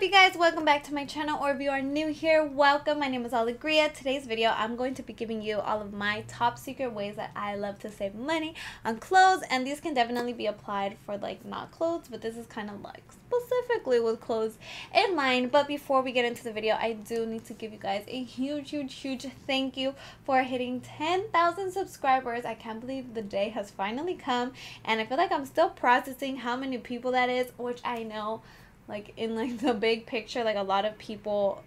you guys? Welcome back to my channel, or if you are new here, welcome. My name is Alegria. Today's video, I'm going to be giving you all of my top secret ways that I love to save money on clothes, and these can definitely be applied for like not clothes, but this is kind of like specifically with clothes in mind. But before we get into the video, I do need to give you guys a huge thank you for hitting 10,000 subscribers. I can't believe the day has finally come, and I feel like I'm still processing how many people that is, which I know like in like the big picture, like a lot of people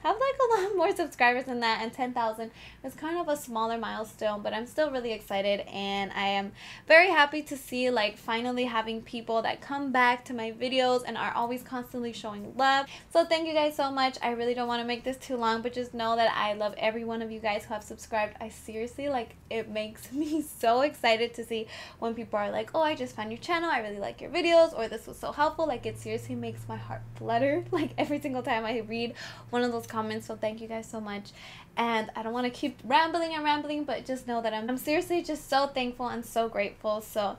have like a lot more subscribers than that, and 10,000 is kind of a smaller milestone, but I'm still really excited, and I am very happy to see like finally having people that come back to my videos and are always constantly showing love. So thank you guys so much. I really don't want to make this too long, but just know that I love every one of you guys who have subscribed. I seriously, like, it makes me so excited to see when people are like, oh, I just found your channel, I really like your videos, or this was so helpful. Like, it seriously makes my heart flutter like every single time I read one of those comments. So thank you guys so much, and I don't want to keep rambling, but just know that I'm seriously just so thankful and so grateful. So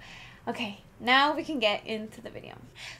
okay, now we can get into the video.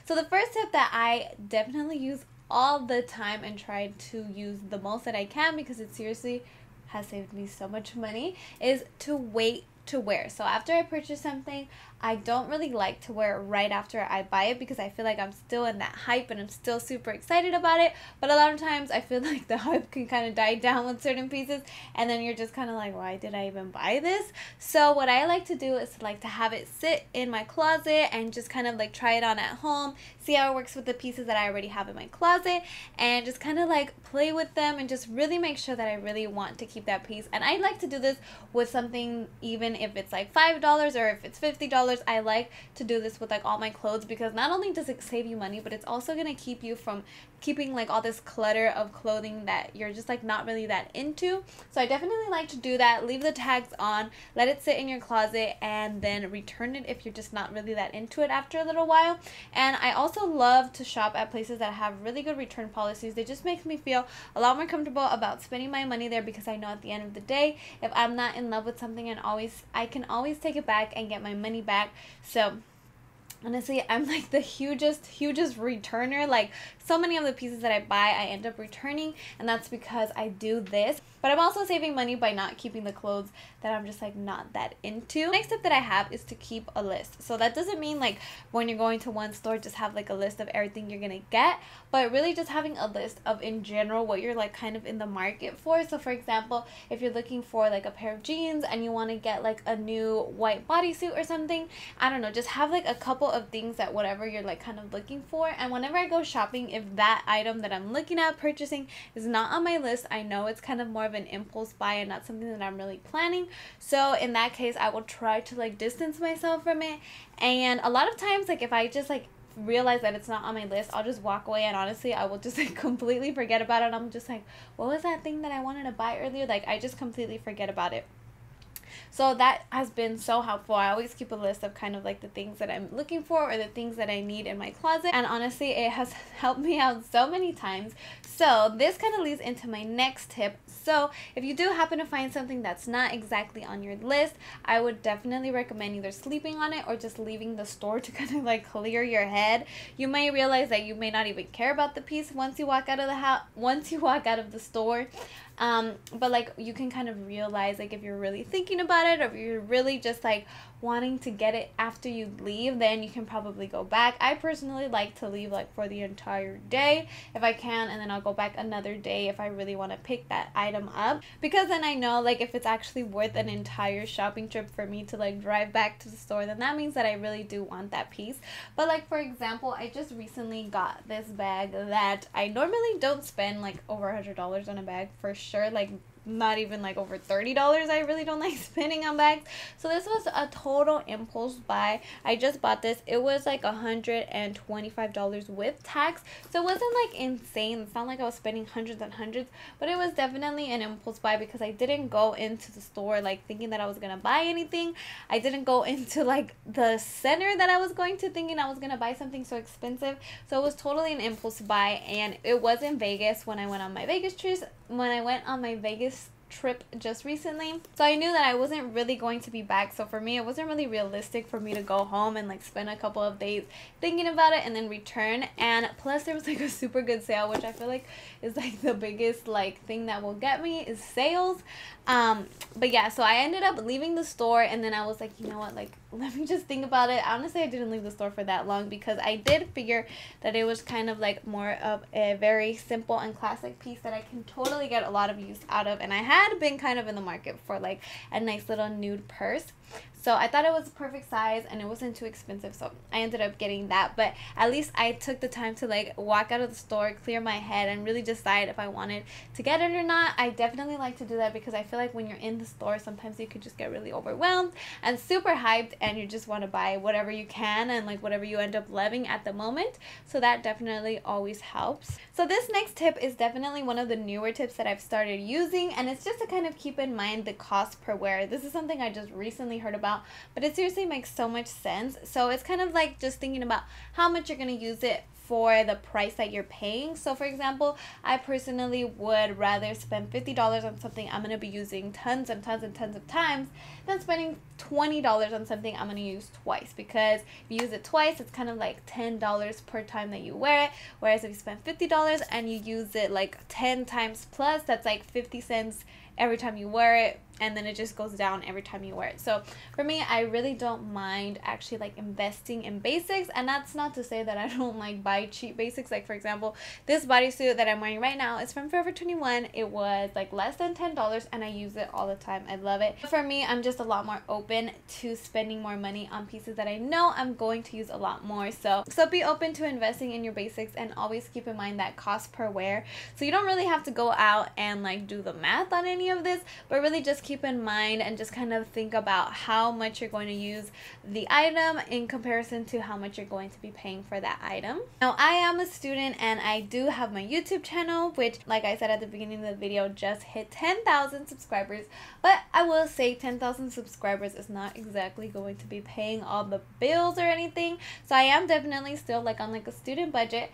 So the first tip that I definitely use all the time and try to use the most that I can, because it seriously has saved me so much money, is to wait to wear. So after I purchase something, I don't really like to wear it right after I buy it, because I feel like I'm still in that hype and I'm still super excited about it. But a lot of times I feel like the hype can kind of die down with certain pieces, and then you're just kind of like, why did I even buy this? So what I like to do is like to have it sit in my closet and just kind of like try it on at home, see how it works with the pieces that I already have in my closet, and just kind of like play with them and just really make sure that I really want to keep that piece. And I like to do this with something, even if it's like $5 or if it's $50. I like to do this with like all my clothes, because not only does it save you money, but it's also going to keep you from keeping like all this clutter of clothing that you're just like not really that into. So I definitely like to do that. Leave the tags on, let it sit in your closet, and then return it if you're just not really that into it after a little while. And I also love to shop at places that have really good return policies. They just make me feel a lot more comfortable about spending my money there, because I know at the end of the day, if I'm not in love with something, and I can always take it back and get my money back. So honestly, I'm like the hugest returner. Like, so many of the pieces that I buy, I end up returning, and that's because I do this. But I'm also saving money by not keeping the clothes that I'm just like not that into. Next tip that I have is to keep a list. So that doesn't mean like when you're going to one store, just have like a list of everything you're gonna get, but really just having a list of in general what you're like kind of in the market for. So for example, if you're looking for like a pair of jeans and you want to get like a new white bodysuit or something, I don't know, just have like a couple of things that whatever you're like kind of looking for. And whenever I go shopping, if that item that I'm looking at purchasing is not on my list, I know it's kind of more of an impulse buy and not something that I'm really planning. So in that case, I will try to like distance myself from it. And a lot of times, like if I just like realize that it's not on my list, I'll just walk away, and honestly I will just like completely forget about it. I'm just like, what was that thing that I wanted to buy earlier? Like, I just completely forget about it. So that has been so helpful. I always keep a list of kind of like the things that I'm looking for or the things that I need in my closet, and honestly it has helped me out so many times. So this kind of leads into my next tip. So if you do happen to find something that's not exactly on your list, I would definitely recommend either sleeping on it or just leaving the store to kind of like clear your head. You may realize that you may not even care about the piece once you walk out of the house, once you walk out of the store. But like you can kind of realize like if you're really thinking about it, or if you're really just like wanting to get it after you leave, then you can probably go back. I personally like to leave like for the entire day if I can, and then I'll go back another day if I really want to pick that item up, because then I know like if it's actually worth an entire shopping trip for me to like drive back to the store, then that means that I really do want that piece. But like for example, I just recently got this bag that I normally don't spend like over $100 on a bag for sure, like not even like over $30. I really don't like spending on bags. So this was a total impulse buy. I just bought this. It was like $125 with tax, so it wasn't like insane. It's not like I was spending hundreds and hundreds, but it was definitely an impulse buy, because I didn't go into the store like thinking that I was gonna buy anything. I didn't go into like the center that I was going to thinking I was gonna buy something so expensive. So it was totally an impulse buy, and it was in Vegas when I went on my Vegas trip just recently. So I knew that I wasn't really going to be back. So for me, it wasn't really realistic for me to go home and like spend a couple of days thinking about it and then return. And plus there was like a super good sale, which I feel like is like the biggest like thing that will get me is sales. But yeah, so I ended up leaving the store, and then I was like, you know what, like let me just think about it. Honestly, I didn't leave the store for that long because I did figure that it was kind of like more of a very simple and classic piece that I can totally get a lot of use out of, and I had been kind of in the market for like a nice little nude purse. So I thought it was a perfect size and it wasn't too expensive, so I ended up getting that. But at least I took the time to like walk out of the store, clear my head, and really decide if I wanted to get it or not. I definitely like to do that because I feel like when you're in the store, sometimes you could just get really overwhelmed and super hyped and you just want to buy whatever you can and like whatever you end up loving at the moment. So that definitely always helps. So this next tip is definitely one of the newer tips that I've started using, and it's just to kind of keep in mind the cost per wear. This is something I just recently heard about, but it seriously makes so much sense. So it's kind of like just thinking about how much you're going to use it for the price that you're paying. So for example, I personally would rather spend $50 on something I'm going to be using tons and tons and tons of times than spending $20 on something I'm going to use twice, because if you use it twice, it's kind of like $10 per time that you wear it, whereas if you spend $50 and you use it like 10 times plus, that's like 50 cents every time you wear it, and then it just goes down every time you wear it. So for me, I really don't mind actually like investing in basics, and that's not to say that I don't like buy cheap basics. Like for example, this bodysuit that I'm wearing right now is from Forever 21. It was like less than $10 and I use it all the time. I love it. For me, I'm just a lot more open to spending more money on pieces that I know I'm going to use a lot more. So be open to investing in your basics, and always keep in mind that cost per wear. So you don't really have to go out and like do the math on any of this, but really just keep in mind and just kind of think about how much you're going to use the item in comparison to how much you're going to be paying for that item. Now, I am a student and I do have my YouTube channel, which like I said at the beginning of the video, just hit 10,000 subscribers, but I will say 10,000 subscribers is not exactly going to be paying all the bills or anything. So I am definitely still like on like a student budget.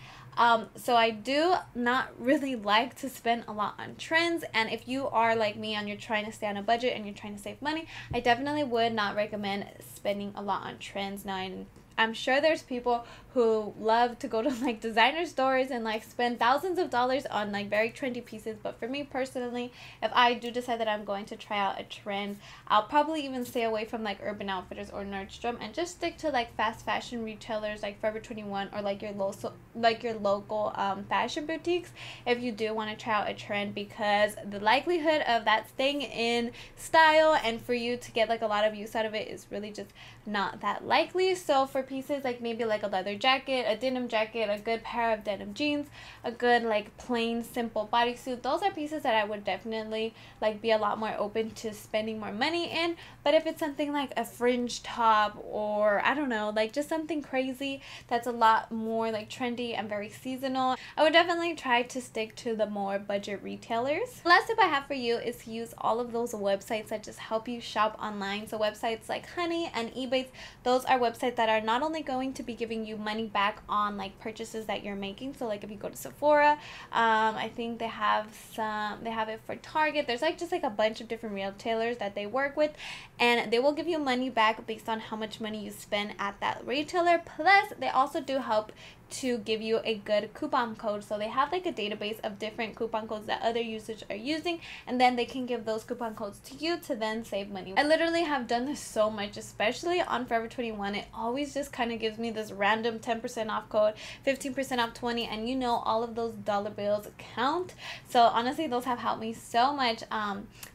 So I do not really like to spend a lot on trends, and if you are like me and you're trying to stay on a budget and you're trying to save money, I definitely would not recommend spending a lot on trends. Now, I'm sure there's people who love to go to like designer stores and like spend thousands of dollars on like very trendy pieces, but for me personally, if I do decide that I'm going to try out a trend, I'll probably even stay away from like Urban Outfitters or Nordstrom and just stick to like fast fashion retailers like Forever 21 or like your local fashion boutiques if you do want to try out a trend, because the likelihood of that staying in style and for you to get like a lot of use out of it is really just not that likely. So for pieces like maybe like a leather jacket, a denim jacket, a good pair of denim jeans, a good like plain simple bodysuit, those are pieces that I would definitely like be a lot more open to spending more money in. But if it's something like a fringe top, or I don't know, like just something crazy that's a lot more like trendy and very seasonal, I would definitely try to stick to the more budget retailers. The last tip I have for you is to use all of those websites that just help you shop online. So websites like Honey and eBay, those are websites that are not only going to be giving you money back on like purchases that you're making. So like if you go to Sephora, I think they have it for Target. There's like just like a bunch of different retailers that they work with, and they will give you money back based on how much money you spend at that retailer. Plus they also do help to give you a good coupon code. So they have like a database of different coupon codes that other users are using, and then they can give those coupon codes to you to then save money. I literally have done this so much, especially on Forever 21. It always just kind of gives me this random 10% off code, 15% off 20, and you know all of those dollar bills count. So honestly, those have helped me so much.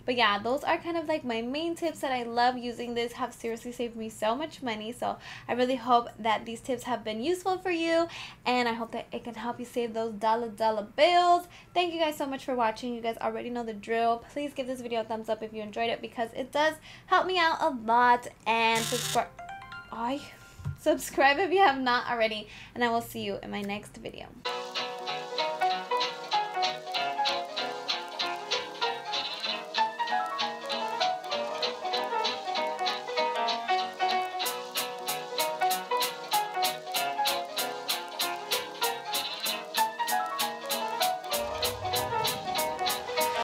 But yeah, those are kind of like my main tips that I love using. This have seriously saved me so much money. So I really hope that these tips have been useful for you, and I hope that it can help you save those dollar bills. Thank you guys so much for watching. You guys already know the drill. Please give this video a thumbs up if you enjoyed it, because it does help me out a lot. And subscribe if you have not already, and I will see you in my next video.